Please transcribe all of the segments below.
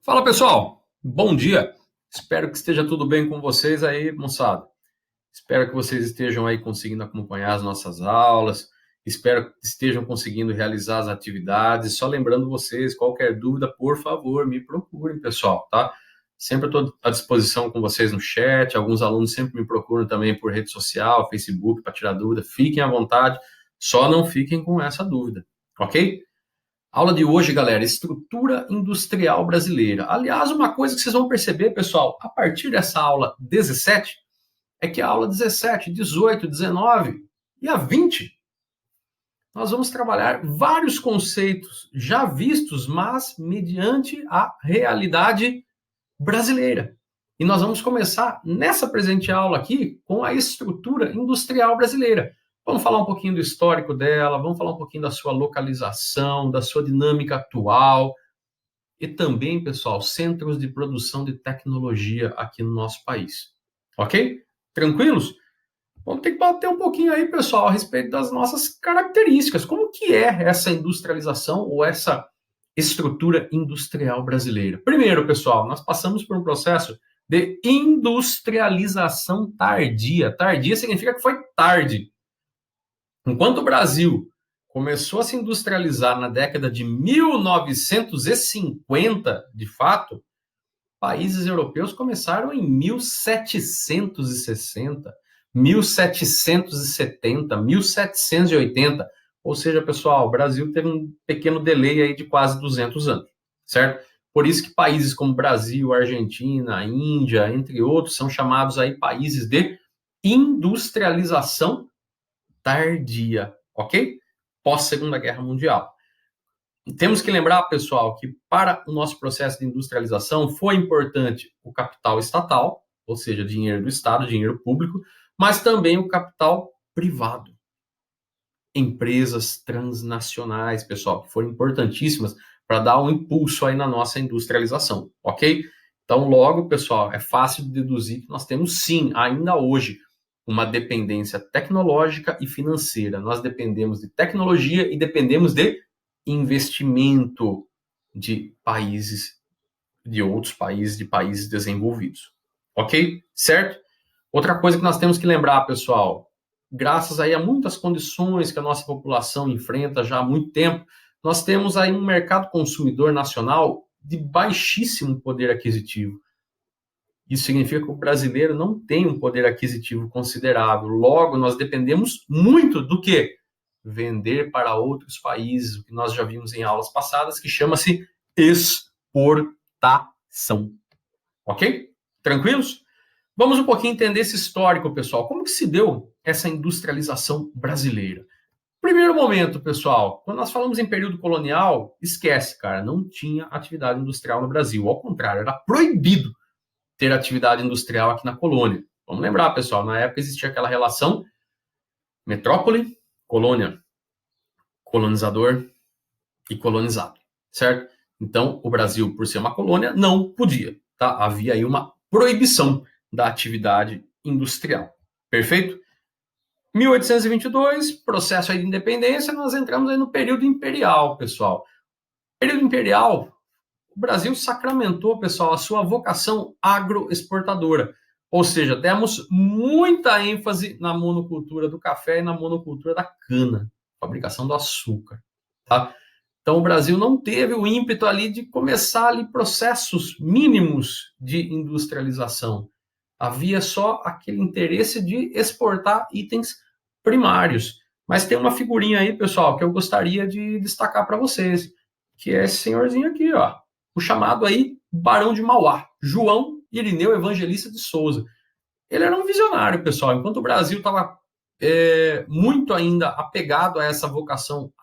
Fala pessoal, bom dia. Espero que esteja tudo bem com vocês aí, moçada. Espero que vocês estejam aí conseguindo acompanhar as nossas aulas. Espero que estejam conseguindo realizar as atividades. Só lembrando vocês, qualquer dúvida, por favor, me procurem, pessoal, tá? Sempre estou à disposição com vocês no chat. Alguns alunos sempre me procuram também por rede social, Facebook, para tirar dúvida. Fiquem à vontade, só não fiquem com essa dúvida, ok? Aula de hoje, galera, estrutura industrial brasileira. Aliás, uma coisa que vocês vão perceber, pessoal, a partir dessa aula 17, é que a aula 17, 18, 19 e a 20, nós vamos trabalhar vários conceitos já vistos, mas mediante a realidade brasileira. E nós vamos começar nessa presente aula aqui com a estrutura industrial brasileira. Vamos falar um pouquinho do histórico dela, vamos falar um pouquinho da sua localização, da sua dinâmica atual e também, pessoal, centros de produção de tecnologia aqui no nosso país. Ok? Tranquilos? Vamos ter que bater um pouquinho aí, pessoal, a respeito das nossas características. Como que é essa industrialização ou essa estrutura industrial brasileira? Primeiro, pessoal, nós passamos por um processo de industrialização tardia. Tardia significa que foi tarde. Enquanto o Brasil começou a se industrializar na década de 1950, de fato, países europeus começaram em 1760, 1770, 1780. Ou seja, pessoal, o Brasil teve um pequeno delay aí de quase 200 anos, certo? Por isso que países como Brasil, Argentina, Índia, entre outros, são chamados aí países de industrialização tardia, ok? Pós-Segunda Guerra Mundial. Temos que lembrar, pessoal, que para o nosso processo de industrialização foi importante o capital estatal, ou seja, dinheiro do Estado, dinheiro público, mas também o capital privado. Empresas transnacionais, pessoal, que foram importantíssimas para dar um impulso aí na nossa industrialização, ok? Então, logo, pessoal, é fácil de deduzir que nós temos, sim, ainda hoje, uma dependência tecnológica e financeira. Nós dependemos de tecnologia e dependemos de investimento de países, de outros países, de países desenvolvidos. Ok? Certo? Outra coisa que nós temos que lembrar, pessoal, graças aí a muitas condições que a nossa população enfrenta já há muito tempo, nós temos aí um mercado consumidor nacional de baixíssimo poder aquisitivo. Isso significa que o brasileiro não tem um poder aquisitivo considerável. Logo, nós dependemos muito do quê? Vender para outros países, o que nós já vimos em aulas passadas, que chama-se exportação. Ok? Tranquilos? Vamos um pouquinho entender esse histórico, pessoal. Como que se deu essa industrialização brasileira? Primeiro momento, pessoal, quando nós falamos em período colonial, esquece, cara, não tinha atividade industrial no Brasil. Ao contrário, era proibido ter atividade industrial aqui na colônia. Vamos lembrar, pessoal, na época existia aquela relação metrópole, colônia, colonizador e colonizado, certo? Então, o Brasil, por ser uma colônia, não podia, tá? Havia aí uma proibição da atividade industrial. Perfeito? 1822, processo aí de independência, nós entramos aí no período imperial, pessoal. Período imperial, o Brasil sacramentou, pessoal, a sua vocação agroexportadora. Ou seja, demos muita ênfase na monocultura do café e na monocultura da cana, fabricação do açúcar. Tá? Então, o Brasil não teve o ímpeto ali de começar ali processos mínimos de industrialização. Havia só aquele interesse de exportar itens primários. Mas tem uma figurinha aí, pessoal, que eu gostaria de destacar para vocês, que é esse senhorzinho aqui, ó. O chamado aí Barão de Mauá, João Irineu Evangelista de Souza. Ele era um visionário, pessoal. Enquanto o Brasil estava muito ainda apegado a essa vocação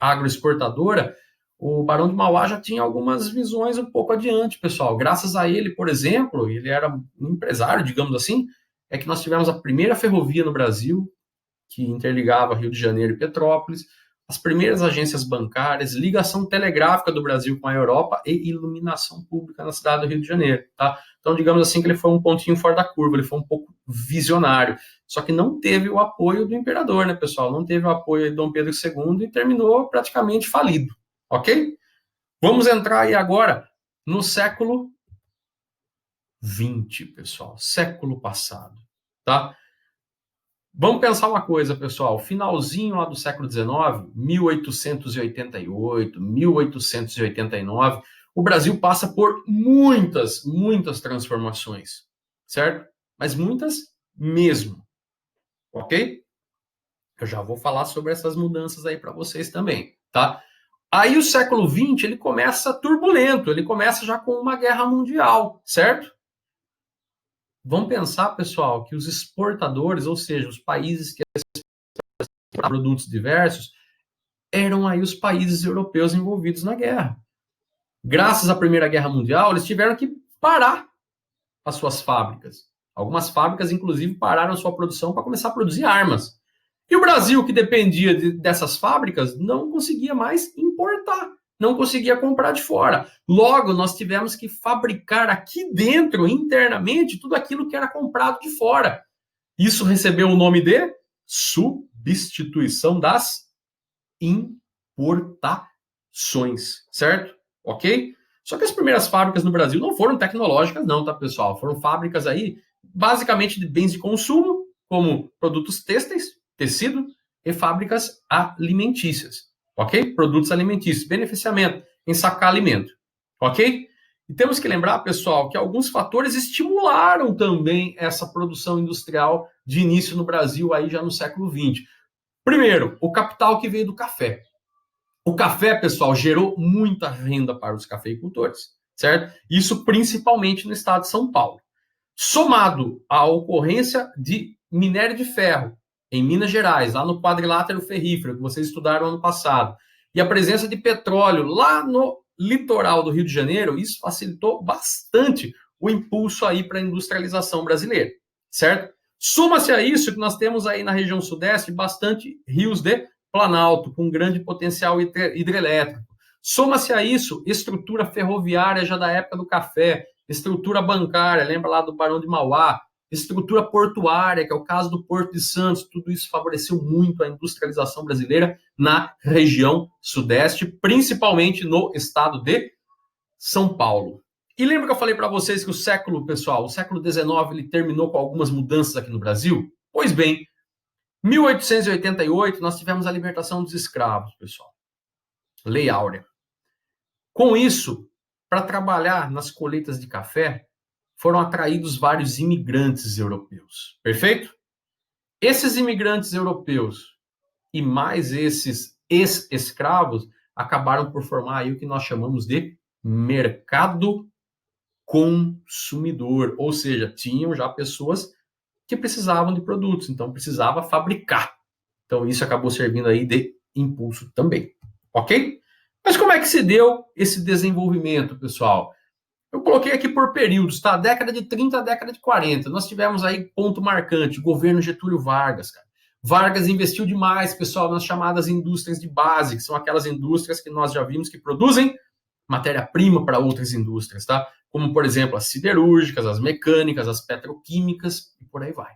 agroexportadora, o Barão de Mauá já tinha algumas visões um pouco adiante, pessoal. Graças a ele, por exemplo, ele era um empresário, digamos assim, é que nós tivemos a primeira ferrovia no Brasil, que interligava Rio de Janeiro e Petrópolis, as primeiras agências bancárias, ligação telegráfica do Brasil com a Europa e iluminação pública na cidade do Rio de Janeiro, tá? Então, digamos assim que ele foi um pontinho fora da curva, ele foi um pouco visionário, só que não teve o apoio do imperador, né, pessoal? Não teve o apoio de Dom Pedro II e terminou praticamente falido, ok? Vamos entrar aí agora no século XX, pessoal, século passado, tá? Vamos pensar uma coisa, pessoal, finalzinho lá do século XIX, 1888, 1889, o Brasil passa por muitas transformações, certo? Mas muitas mesmo, ok? Eu já vou falar sobre essas mudanças aí para vocês também, tá? Aí o século XX, ele começa turbulento, ele começa já com uma guerra mundial, certo? Vamos pensar, pessoal, que os exportadores, ou seja, os países que exportavam produtos diversos, eram aí os países europeus envolvidos na guerra. Graças à Primeira Guerra Mundial, eles tiveram que parar as suas fábricas. Algumas fábricas, inclusive, pararam a sua produção para começar a produzir armas. E o Brasil, que dependia dessas fábricas, não conseguia mais importar, não conseguia comprar de fora. Logo, nós tivemos que fabricar aqui dentro, internamente, tudo aquilo que era comprado de fora. Isso recebeu o nome de substituição das importações, certo? Ok? Só que as primeiras fábricas no Brasil não foram tecnológicas, não, tá, pessoal? Foram fábricas aí, basicamente, de bens de consumo, como produtos têxteis, tecido, e fábricas alimentícias, ok? Produtos alimentícios, beneficiamento, ensacar alimento, ok? E temos que lembrar, pessoal, que alguns fatores estimularam também essa produção industrial de início no Brasil aí já no século XX. Primeiro, o capital que veio do café. O café, pessoal, gerou muita renda para os cafeicultores, certo? Isso principalmente no estado de São Paulo. Somado à ocorrência de minério de ferro em Minas Gerais, lá no quadrilátero ferrífero, que vocês estudaram ano passado, e a presença de petróleo lá no litoral do Rio de Janeiro, isso facilitou bastante o impulso aí para a industrialização brasileira, certo? Soma-se a isso que nós temos aí na região sudeste bastante rios de Planalto, com grande potencial hidrelétrico. Soma-se a isso estrutura ferroviária já da época do café, estrutura bancária, lembra lá do Barão de Mauá, estrutura portuária, que é o caso do Porto de Santos, tudo isso favoreceu muito a industrialização brasileira na região sudeste, principalmente no estado de São Paulo. E lembra que eu falei para vocês que o século, pessoal, o século XIX, ele terminou com algumas mudanças aqui no Brasil? Pois bem, 1888, nós tivemos a libertação dos escravos, pessoal. Lei Áurea. Com isso, para trabalhar nas colheitas de café, foram atraídos vários imigrantes europeus. Perfeito? Esses imigrantes europeus e mais esses ex-escravos acabaram por formar aí o que nós chamamos de mercado consumidor, ou seja, tinham já pessoas que precisavam de produtos, então precisava fabricar. Então isso acabou servindo aí de impulso também, ok? Mas como é que se deu esse desenvolvimento, pessoal? Eu coloquei aqui por períodos, tá? Década de 30 a década de 40. Nós tivemos aí ponto marcante, governo Getúlio Vargas, cara. Vargas investiu demais, pessoal, nas chamadas indústrias de base, que são aquelas indústrias que nós já vimos que produzem matéria-prima para outras indústrias, tá? Como, por exemplo, as siderúrgicas, as mecânicas, as petroquímicas e por aí vai.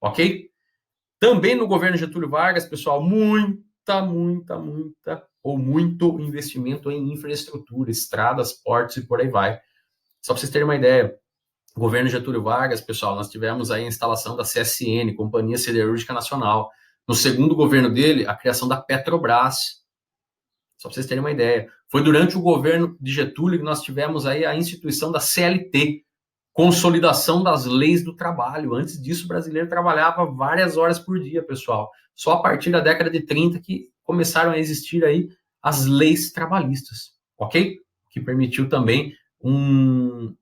Ok? Também no governo Getúlio Vargas, pessoal, muito investimento em infraestrutura, estradas, portos e por aí vai. Só para vocês terem uma ideia, o governo Getúlio Vargas, pessoal, nós tivemos aí a instalação da CSN, Companhia Siderúrgica Nacional. No segundo governo dele, a criação da Petrobras. Só para vocês terem uma ideia. Foi durante o governo de Getúlio que nós tivemos aí a instituição da CLT, consolidação das leis do trabalho. Antes disso, o brasileiro trabalhava várias horas por dia, pessoal. Só a partir da década de 30 que começaram a existir aí as leis trabalhistas, ok? Que permitiu também um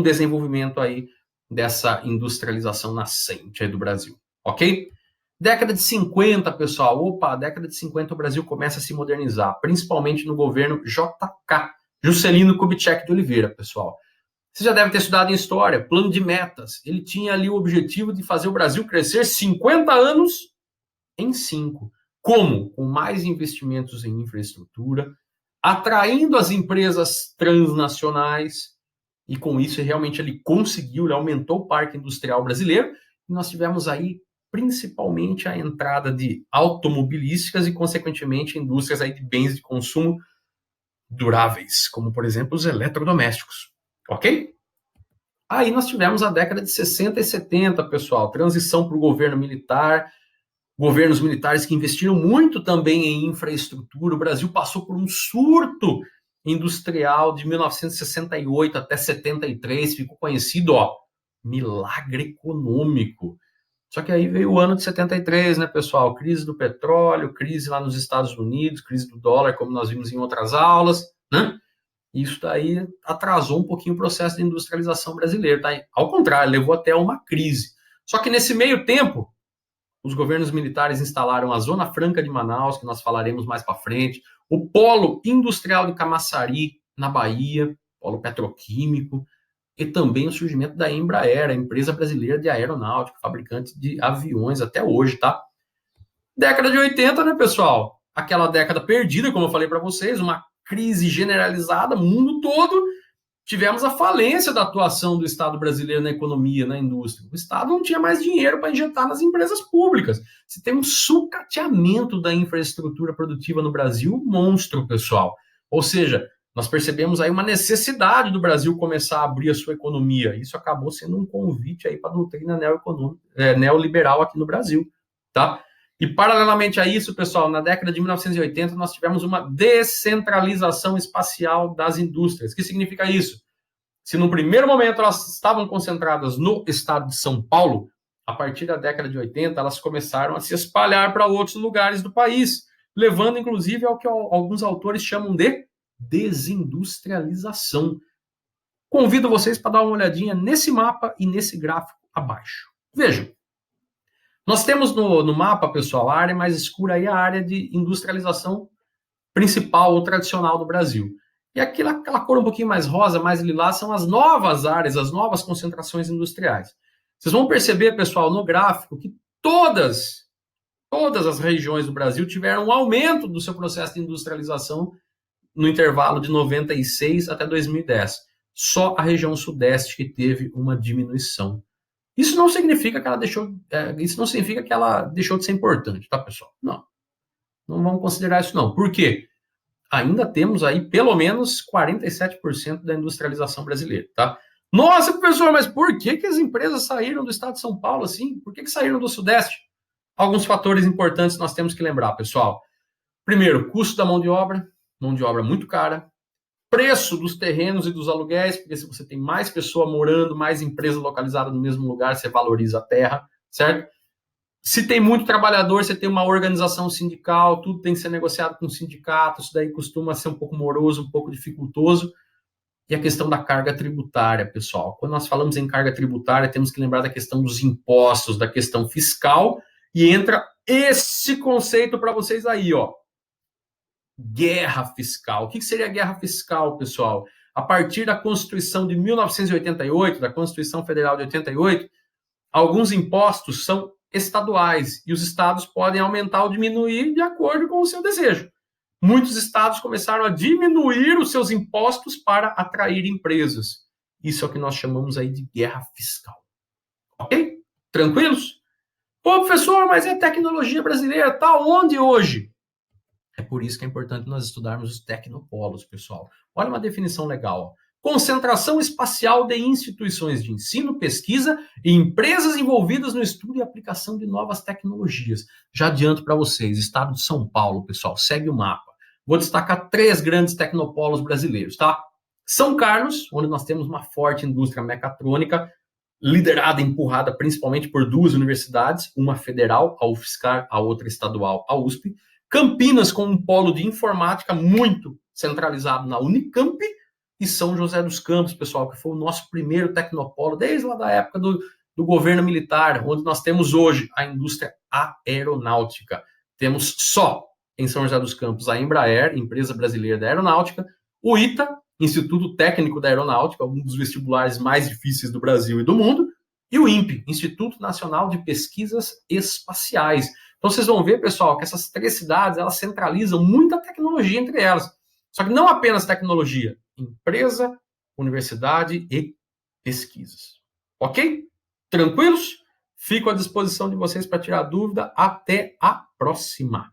desenvolvimento aí dessa industrialização nascente aí do Brasil, ok? Década de 50, pessoal. Opa, década de 50 o Brasil começa a se modernizar, principalmente no governo JK, Juscelino Kubitschek de Oliveira, pessoal. Você já deve ter estudado em história, plano de metas. Ele tinha ali o objetivo de fazer o Brasil crescer 50 anos em 5. Como? Com mais investimentos em infraestrutura, atraindo as empresas transnacionais, e com isso realmente ele conseguiu, ele aumentou o parque industrial brasileiro, e nós tivemos aí principalmente a entrada de automobilísticas e, consequentemente, indústrias aí de bens de consumo duráveis, como, por exemplo, os eletrodomésticos. Ok? Aí nós tivemos a década de 60 e 70, pessoal, transição para o governo militar, governos militares que investiram muito também em infraestrutura. O Brasil passou por um surto industrial de 1968 até 73, ficou conhecido, milagre econômico. Só que aí veio o ano de 73, né, pessoal? Crise do petróleo, crise lá nos Estados Unidos, crise do dólar, como nós vimos em outras aulas, né? Isso daí atrasou um pouquinho o processo de industrialização brasileiro, tá? Ao contrário, levou até uma crise. Só que nesse meio tempo, os governos militares instalaram a Zona Franca de Manaus, que nós falaremos mais para frente, o Polo Industrial de Camaçari, na Bahia, polo petroquímico, e também o surgimento da Embraer, a empresa brasileira de aeronáutica, fabricante de aviões até hoje, tá? Década de 80, né, pessoal? Aquela década perdida, como eu falei para vocês, uma crise generalizada, mundo todo. Tivemos a falência da atuação do Estado brasileiro na economia, na indústria. O Estado não tinha mais dinheiro para injetar nas empresas públicas. Você tem um sucateamento da infraestrutura produtiva no Brasil, monstro, pessoal. Ou seja, nós percebemos aí uma necessidade do Brasil começar a abrir a sua economia. Isso acabou sendo um convite aí para a doutrina neoliberal aqui no Brasil, tá? E, paralelamente a isso, pessoal, na década de 1980, nós tivemos uma descentralização espacial das indústrias. O que significa isso? Se no primeiro momento elas estavam concentradas no estado de São Paulo, a partir da década de 80, elas começaram a se espalhar para outros lugares do país, levando, inclusive, ao que alguns autores chamam de desindustrialização. Convido vocês para dar uma olhadinha nesse mapa e nesse gráfico abaixo. Vejam. Nós temos no mapa, pessoal, a área mais escura aí, a área de industrialização principal ou tradicional do Brasil. E aquela cor um pouquinho mais rosa, mais lilás, são as novas áreas, as novas concentrações industriais. Vocês vão perceber, pessoal, no gráfico, que todas as regiões do Brasil tiveram um aumento do seu processo de industrialização no intervalo de 96 até 2010. Só a região sudeste que teve uma diminuição. Isso não significa que ela deixou de ser importante, tá, pessoal? Não vamos considerar isso, não. Por quê? Ainda temos aí pelo menos 47% da industrialização brasileira, tá? Nossa, professor, mas por que as empresas saíram do estado de São Paulo assim? Por que saíram do Sudeste? Alguns fatores importantes nós temos que lembrar, pessoal. Primeiro, custo da mão de obra muito cara. Preço dos terrenos e dos aluguéis, porque se você tem mais pessoa morando, mais empresa localizada no mesmo lugar, você valoriza a terra, certo? Se tem muito trabalhador, você tem uma organização sindical, tudo tem que ser negociado com o sindicato, isso daí costuma ser um pouco moroso, um pouco dificultoso. E a questão da carga tributária, pessoal. Quando nós falamos em carga tributária, temos que lembrar da questão dos impostos, da questão fiscal, e entra esse conceito para vocês aí, guerra fiscal. O que seria guerra fiscal, pessoal? A partir da Constituição de 1988, da Constituição Federal de 88, alguns impostos são estaduais e os estados podem aumentar ou diminuir de acordo com o seu desejo. Muitos estados começaram a diminuir os seus impostos para atrair empresas. Isso é o que nós chamamos aí de guerra fiscal. Ok? Tranquilos? Pô, professor, mas é tecnologia brasileira, tá onde hoje? É por isso que é importante nós estudarmos os tecnopolos, pessoal. Olha uma definição legal. Concentração espacial de instituições de ensino, pesquisa e empresas envolvidas no estudo e aplicação de novas tecnologias. Já adianto para vocês, estado de São Paulo, pessoal, segue o mapa. Vou destacar 3 grandes tecnopolos brasileiros, tá? São Carlos, onde nós temos uma forte indústria mecatrônica, liderada e empurrada principalmente por 2 universidades, uma federal, a UFSCar, a outra estadual, a USP. Campinas, com um polo de informática muito centralizado na Unicamp, e São José dos Campos, pessoal, que foi o nosso primeiro tecnopolo, desde lá da época do governo militar, onde nós temos hoje a indústria aeronáutica. Temos só em São José dos Campos a Embraer, empresa brasileira da aeronáutica, o ITA, Instituto Técnico da Aeronáutica, um dos vestibulares mais difíceis do Brasil e do mundo, e o INPE, Instituto Nacional de Pesquisas Espaciais. Então, vocês vão ver, pessoal, que essas 3 cidades, elas centralizam muita tecnologia entre elas. Só que não apenas tecnologia, empresa, universidade e pesquisas. Ok? Tranquilos? Fico à disposição de vocês para tirar dúvida. Até a próxima!